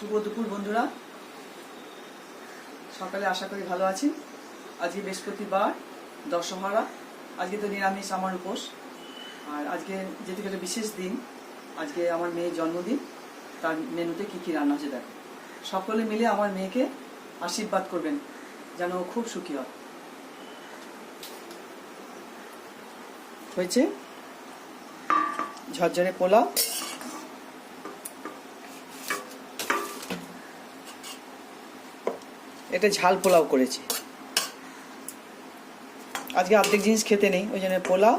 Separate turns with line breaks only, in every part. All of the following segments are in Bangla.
শুভ দুপুর বন্ধুরা, সকালে আশা করি ভালো আছি। আজকে বৃহস্পতিবার, দশহরা। আজকে তো নিরামিষ আমার উপোস। আর আজকে যেহেতু একটা বিশেষ দিন, আজকে আমার মেয়ের জন্মদিন, তার মেনুতে কী কী রান্না হচ্ছে দেখো। সকলে মিলে আমার মেয়েকে আশীর্বাদ করবেন যেন ও খুব সুখী হয়। হয়েছে ঝরঝরে পোলাও, এটা ঝাল পোলাও করেছি। আজকে অর্ধেক জিনিস খেতে নেই, ওই জন্য পোলাও,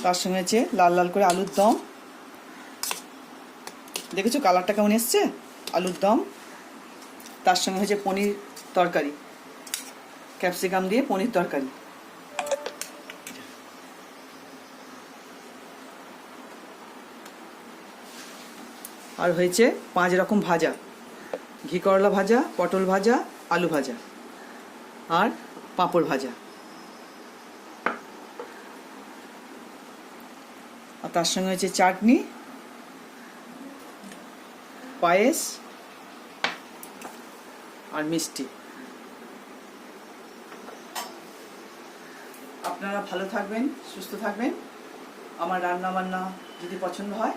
তার সঙ্গে হচ্ছে লাল লাল করে আলুর দম। দেখেছো কালারটা কেমন এসছে? আলুর দম, তার সঙ্গে হচ্ছে পনির তরকারি, ক্যাপসিকাম দিয়ে পনির তরকারি। আর হয়েছে 5 রকম ভাজা, ঘি করলা ভাজা, পটল ভাজা, আলু ভাজা আর পাঁপড় ভাজা। আর তার সঙ্গে হচ্ছে চাটনি, পায়েস আর মিষ্টি। আপনারা ভালো থাকবেন, সুস্থ থাকবেন। আমার রান্না বান্না যদি পছন্দ হয়,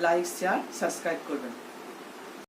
লাইক, শেয়ার, সাবস্ক্রাইব করবেন।